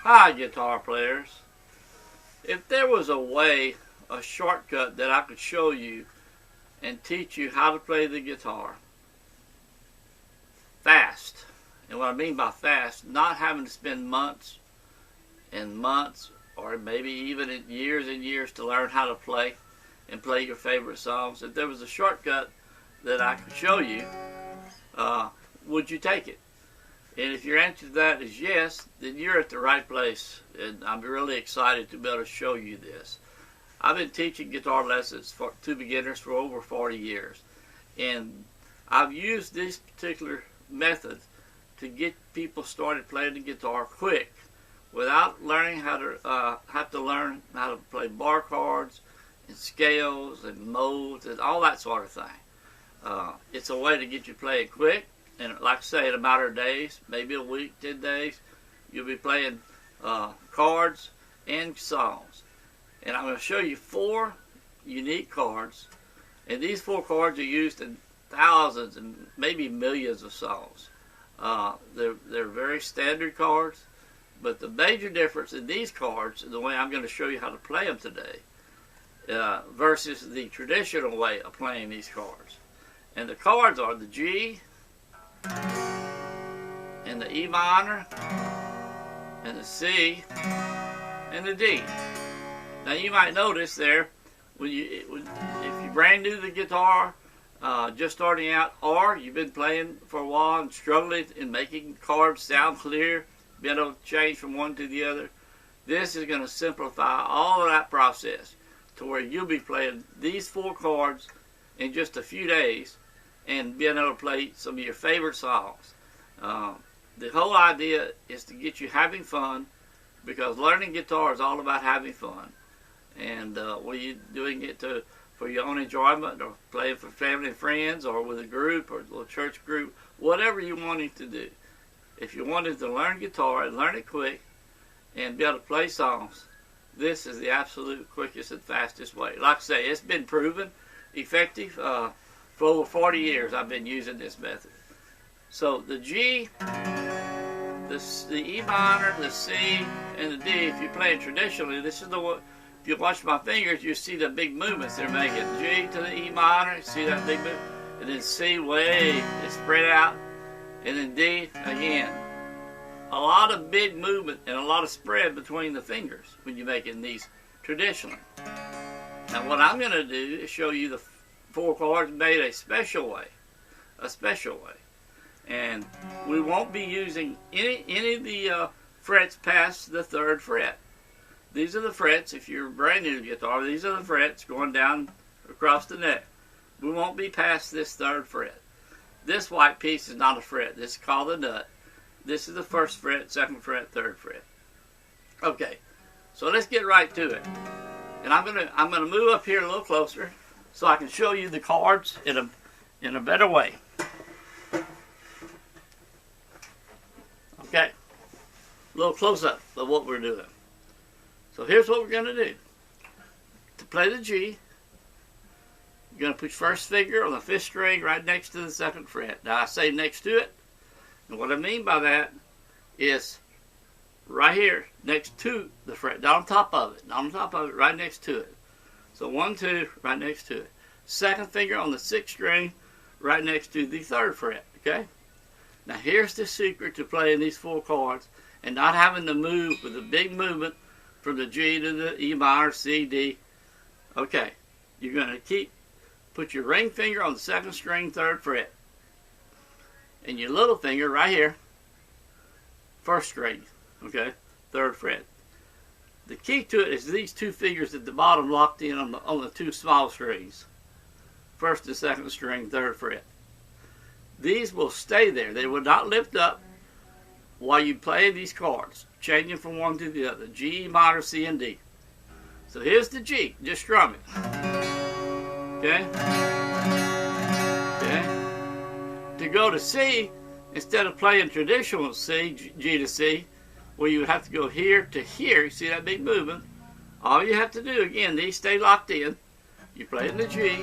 Hi, guitar players. If there was a way, a shortcut that I could show you and teach you how to play the guitar fast, and what I mean by fast, not having to spend months and months or maybe even years and years to learn how to play and play your favorite songs, if there was a shortcut that I could show you, would you take it? And if your answer to that is yes, then you're at the right place. And I'm really excited to be able to show you this. I've been teaching guitar lessons to beginners for over 40 years. And I've used this particular method to get people started playing the guitar quick without learning how to learn how to play bar chords and scales and modes and all that sort of thing. It's a way to get you playing quick. And like I say, in a matter of days, maybe a week, 10 days, you'll be playing chords and songs. And I'm going to show you 4 unique chords. And these 4 chords are used in thousands and maybe millions of songs. They're very standard chords. But the major difference in these chords, the way I'm going to show you how to play them today, versus the traditional way of playing these chords. And the chords are the G, and the E minor, and the C, and the D. Now you might notice there, if you're brand new to the guitar, just starting out, or you've been playing for a while and struggling in making chords sound clear, being able to change from one to the other, this is going to simplify all of that process to where you'll be playing these 4 chords in just a few days and being able to play some of your favorite songs. The whole idea is to get you having fun, because learning guitar is all about having fun. And whether you're doing it for your own enjoyment, or playing for family and friends, or with a group or a little church group, whatever you're wanting to do. If you wanted to learn guitar and learn it quick and be able to play songs, this is the absolute quickest and fastest way. Like I say, it's been proven effective. For over 40 years, I've been using this method. So the G, the E minor, the C, and the D, if you're playing traditionally, this is the one. If you watch my fingers, you see the big movements they're making. G to the E minor, see that big movement? And then C, way, it's spread out. And then D, again. A lot of big movement and a lot of spread between the fingers when you're making these traditionally. Now what I'm going to do is show you the 4 chords made a special way. And we won't be using any of the frets past the 3rd fret. These are the frets. If you're brand new to guitar, these are the frets going down across the neck. We won't be past this 3rd fret. This white piece is not a fret. This is called a nut. This is the 1st fret, 2nd fret, 3rd fret. Okay, so let's get right to it. And I'm gonna move up here a little closer so I can show you the chords in a better way. Okay, a little close up of what we're doing. So here's what we're going to do. To play the G, you're going to put your 1st finger on the 5th string right next to the 2nd fret. Now I say next to it, and what I mean by that is right here next to the fret, not on top of it, right next to it. So 1, 2, right next to it. 2nd finger on the 6th string, right next to the 3rd fret, okay? Now here's the secret to playing these 4 chords and not having to move with a big movement from the G to the E minor, C, D. Okay, you're going to put your ring finger on the 2nd string, 3rd fret. And your little finger right here, 1st string, okay, 3rd fret. The key to it is these 2 fingers at the bottom locked in on the 2 small strings. 1st and 2nd string, 3rd fret. These will stay there. They will not lift up while you play these chords, changing from one to the other. G, minor, C, and D. So here's the G. Just strum it. Okay? Okay? To go to C, instead of playing traditional C, G to C, where you would have to go here to here, you see that big movement? All you have to do, again, these stay locked in. You play in the G.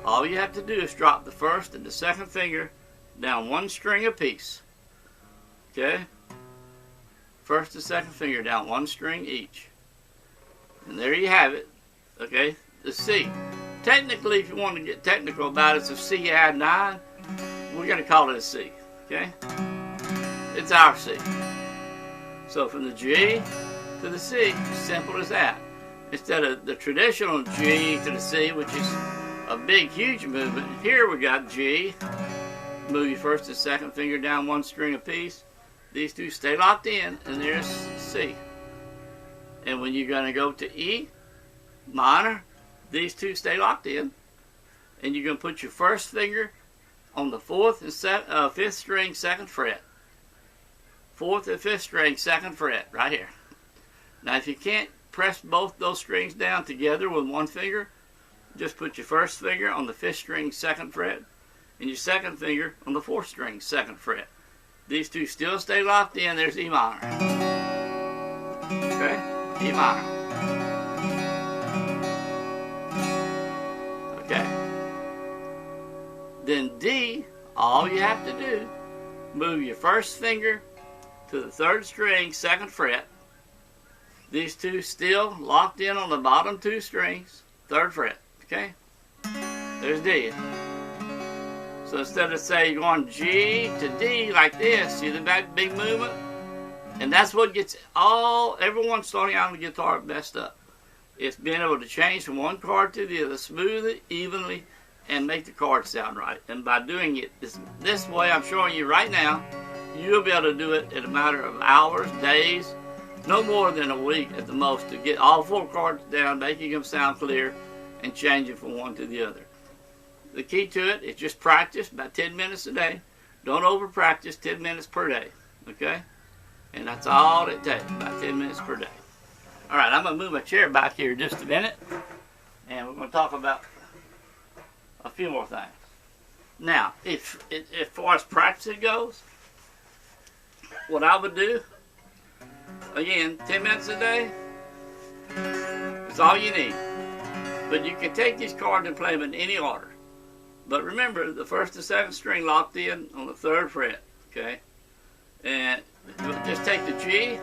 All you have to do is drop the 1st and the 2nd finger down 1 string apiece. Okay? first and second finger down one string each. And there you have it. Okay, the C. Technically, if you want to get technical about it, it's a C add 9. We're going to call it a C. Okay? It's our C. So from the G to the C, simple as that. Instead of the traditional G to the C, which is a big, huge movement, here we got G. Move your first and second finger down one string apiece. These two stay locked in, and there's C. And when you're going to go to E minor, these two stay locked in, and you're going to put your first finger on the fourth and fifth string, second fret. Fourth and fifth string, second fret, right here. Now, if you can't press both those strings down together with one finger, just put your first finger on the fifth string, second fret, and your second finger on the fourth string, second fret. These two still stay locked in. There's E minor. Okay? E minor. Then D, all you have to do, move your first finger to the third string, second fret. These two still locked in on the bottom two strings, third fret. Okay? There's D. So instead of say going G to D like this, see that big movement? And that's what gets everyone starting out on the guitar messed up. It's being able to change from one chord to the other smoothly, evenly, and make the chord sound right. And by doing it this way I'm showing you right now, you'll be able to do it in a matter of hours, days, no more than a week at the most, to get all four chords down, making them sound clear, and changing from one to the other. The key to it is just practice, about 10 minutes a day. Don't over practice, 10 minutes per day. Okay? And that's all it takes, about 10 minutes per day. Alright, I'm going to move my chair back here just a minute, and we're going to talk about a few more things. Now, as far as practicing goes, what I would do, again, 10 minutes a day is all you need. But you can take these chords and play them in any order. But remember, the first and second string locked in on the third fret, okay? And just take the G,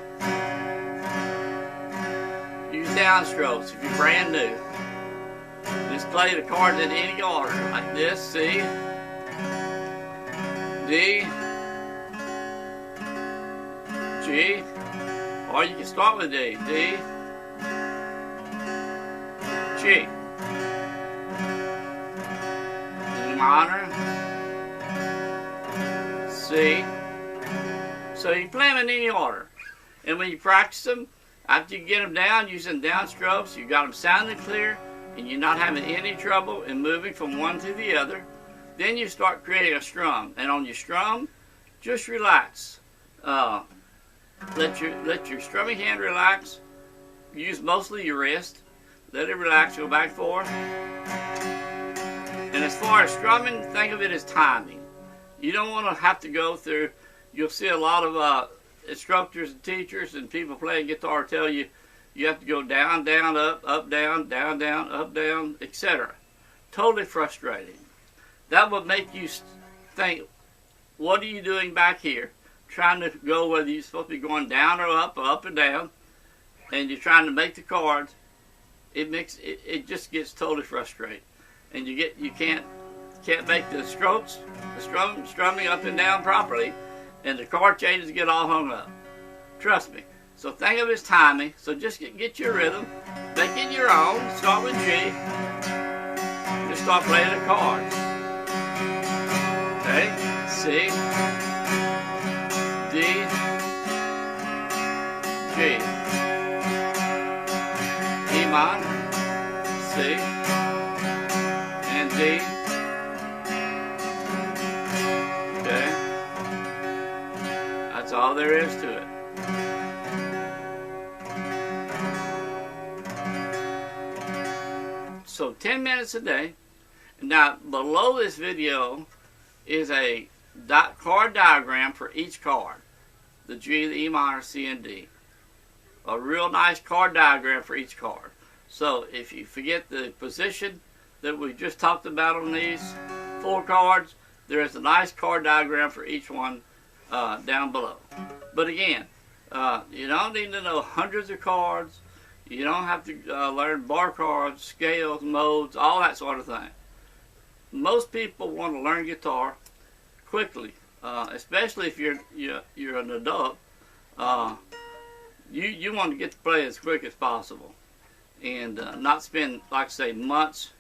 use downstrokes if you're brand new. Just play the chords in any order, like this, C, D, G, or you can start with D, D, G, E minor, C. So you play them in any order. And when you practice them, after you get them down using downstrokes, you got them sounding clear, and you're not having any trouble in moving from one to the other, then you start creating a strum. And on your strum, just relax. Let your strumming hand relax. Use mostly your wrist. Let it relax, go back and forth. And as far as strumming, think of it as timing. You don't want to have to go through, you'll see a lot of instructors and teachers and people playing guitar tell you, you have to go down, down, up, down, down, up, down, etc. Totally frustrating. That would make you think, what are you doing back here? Trying to go whether you're supposed to be going down or up and down, and you're trying to make the chords. It just gets totally frustrating, and you can't make the strokes, the strumming up and down properly, and the chord changes get all hung up. Trust me. So think of it as timing. So just get your rhythm, make it your own. Start with G. Just start playing the chords. Okay, C, D, G, E minor, C, and D. Okay, that's all there is to it. So 10 minutes a day. Now below this video is a chord diagram for each chord. The G, the E minor, C, and D. A real nice chord diagram for each chord. So if you forget the position that we just talked about on these 4 chords, there is a nice chord diagram for each one down below. But again, You don't need to know hundreds of chords. You don't have to learn bar chords, scales, modes, all that sort of thing. Most people want to learn guitar quickly, especially if you're an adult. You want to get to play as quick as possible, and not spend, like I say, months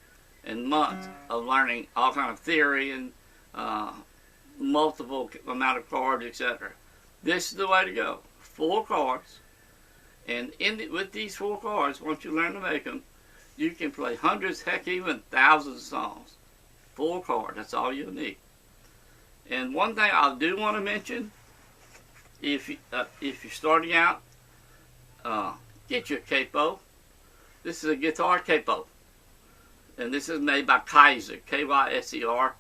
and months of learning all kind of theory and multiple amount of chords, etc. This is the way to go. 4 chords, and with these 4 chords, once you learn to make them, you can play hundreds, heck, even thousands of songs. 4 chords, that's all you'll need. And one thing I do want to mention, if you're starting out, get your capo. This is a guitar capo, and this is made by Kaiser, K-Y-S-E-R,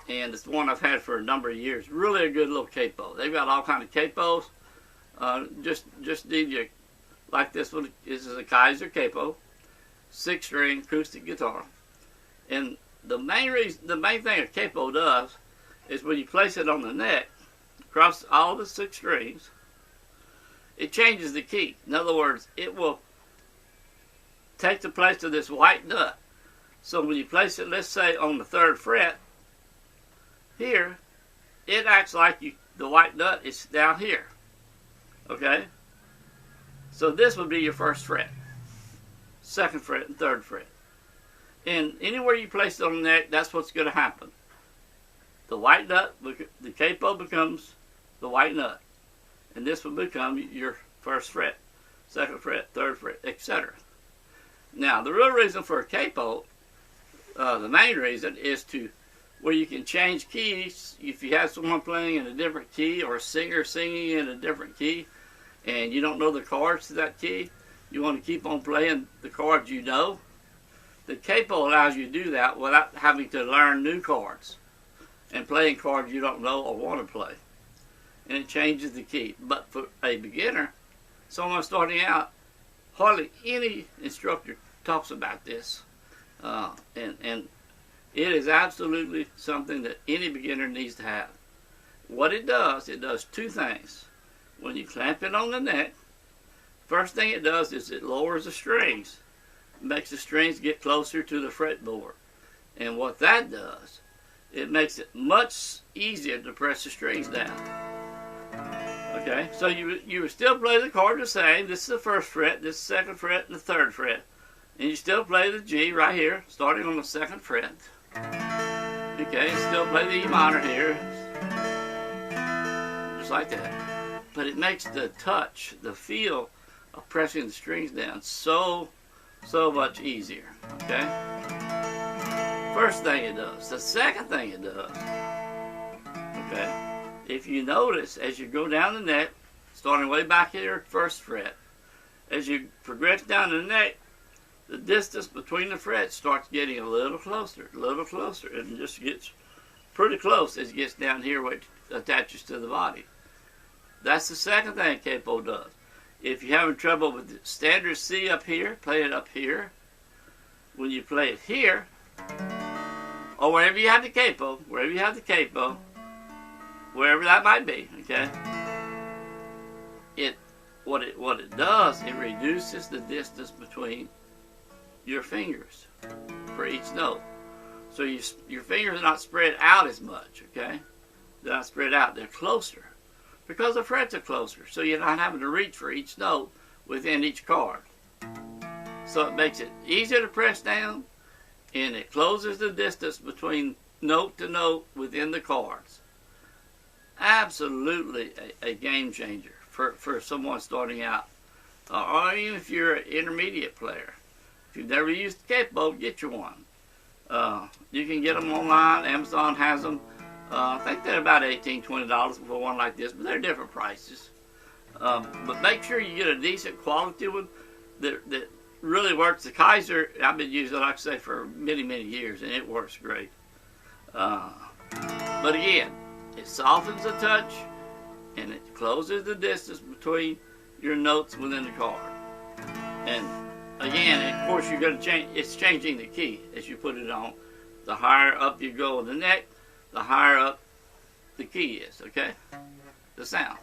and it's the one I've had for a number of years. Really a good little capo. They've got all kind of capos. Just need your, like this one. This is a Kaiser capo, 6-string acoustic guitar, and the main thing a capo does is when you place it on the neck, across all the 6 strings, it changes the key. In other words, it will take the place of this white nut. So when you place it, let's say on the 3rd fret, here, it acts like the white nut is down here. Okay? So this would be your 1st fret, 2nd fret, and 3rd fret. And anywhere you place it on the neck, that's what's going to happen. The white nut, the capo becomes the white nut. And this will become your 1st fret, 2nd fret, 3rd fret, etc. Now, the real reason for a capo, the main reason, is where you can change keys. If you have someone playing in a different key or a singer singing in a different key and you don't know the chords to that key, you want to keep on playing the chords you know, the capo allows you to do that without having to learn new chords and playing chords you don't know or want to play. And it changes the key. But for a beginner, someone starting out, hardly any instructor talks about this. And it is absolutely something that any beginner needs to have. What it does 2 things. When you clamp it on the neck, first thing it does is it lowers the strings, makes the strings get closer to the fretboard. And what that does, it makes it much easier to press the strings down. Okay, so you would still play the chord the same. This is the 1st fret, this is the 2nd fret, and the 3rd fret. And you still play the G right here, starting on the 2nd fret. Okay, still play the E minor here, just like that. But it makes the touch, the feel of pressing the strings down so much easier. Okay? First thing it does. The second thing it does, okay, if you notice as you go down the neck, starting way back here at 1st fret, as you progress down the neck, the distance between the frets starts getting a little closer, and it just gets pretty close as it gets down here where it attaches to the body. That's the second thing capo does. If you're having trouble with the standard C up here, play it up here. When you play it here, or wherever you have the capo, wherever that might be, okay, what it does, it reduces the distance between your fingers for each note. So your fingers are not spread out as much, okay? They're not spread out, they're closer. Because the frets are closer, so you're not having to reach for each note within each chord. So it makes it easier to press down, and it closes the distance between note to note within the chords. Absolutely a game changer for someone starting out, or even if you're an intermediate player. If you've never used the capo, get you one. You can get them online. Amazon has them. I think they're about $18, $20 for one like this, but they're different prices. But make sure you get a decent quality one that really works. The Kaiser, I've been using it, like I say, for many, many years, and it works great. But again, it softens the touch, and it closes the distance between your notes within the chord. And again, of course, you're going to change. It's changing the key as you put it on. The higher up you go in the neck, the higher up the key is. Okay, the sound.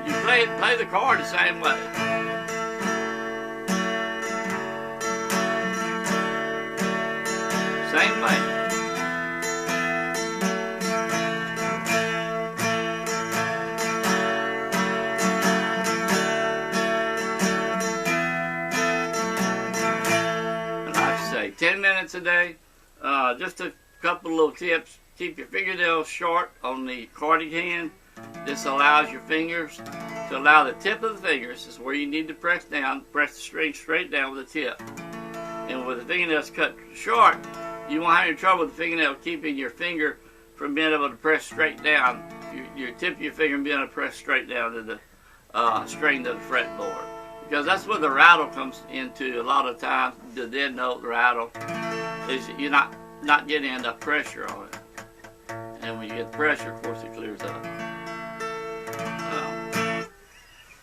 you play the chord the same way. Same way. And like I say, 10 minutes a day. Just a couple little tips. Keep your fingernails short on the carding hand. This allows your fingers to allow the tip of the fingers, this is where you need to press down, press the string straight down with the tip. And with the fingernails cut short, you won't have any trouble with the fingernail keeping your finger from being able to press straight down. Your tip of your finger being able to press straight down to the string to the fretboard. Because that's where the rattle comes into a lot of times. The dead note, the rattle, is you're not getting enough pressure on it. And when you get pressure, of course, it clears up.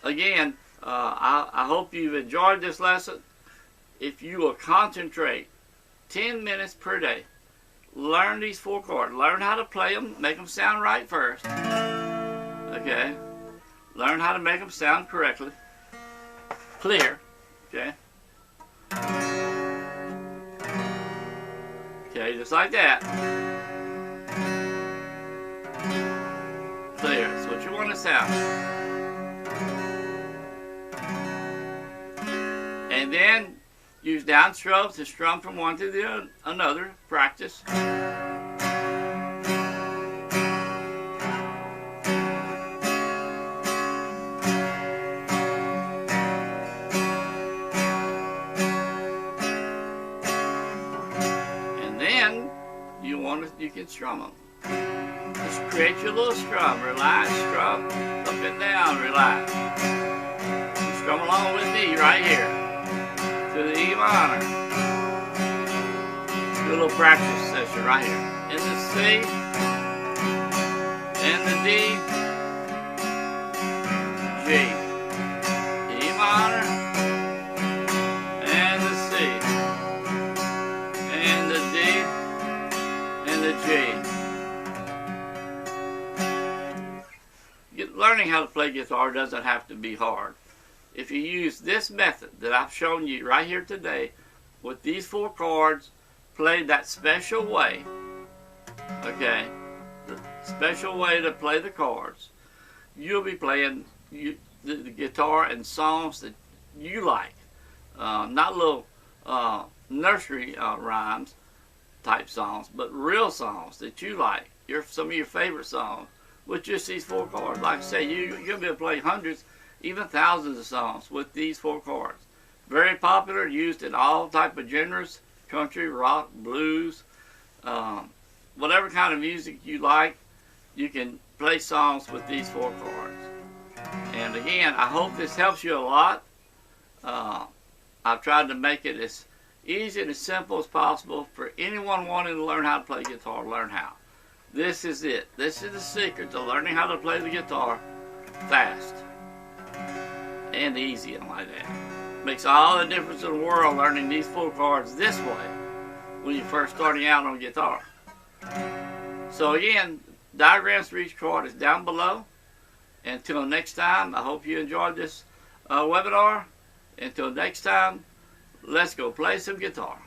Again, I hope you've enjoyed this lesson. If you will concentrate 10 minutes per day, learn these 4 chords. Learn how to play them, make them sound right first. Okay? Learn how to make them sound correctly. Clear. Okay? Okay, just like that. Clear. That's what you want to sound. And then use downstrokes to strum from one to the another. Practice. And then you can strum them. Just create your little strum. Relax, strum, up and down, relax. Strum along with me right here to the E minor. Do a little practice session right here. In the C, in the D, G, E minor, and the C, and the D, and the G. Learning how to play guitar doesn't have to be hard. If you use this method that I've shown you right here today, with these 4 chords, played that special way, okay, the special way to play the chords, you'll be playing the guitar and songs that you like. Not little nursery rhymes type songs, but real songs that you like, some of your favorite songs. With just these 4 chords. Like I say, you're going to be able to play hundreds, even thousands of songs with these 4 chords. Very popular, used in all type of genres, country, rock, blues, whatever kind of music you like, you can play songs with these 4 chords. And again, I hope this helps you a lot. I've tried to make it as easy and as simple as possible for anyone wanting to learn how to play guitar, learn how. This is it. This is the secret to learning how to play the guitar fast and easy and like that. Makes all the difference in the world learning these 4 chords this way when you're first starting out on guitar. So again, diagrams for each chord is down below. Until next time, I hope you enjoyed this webinar. Until next time, let's go play some guitar.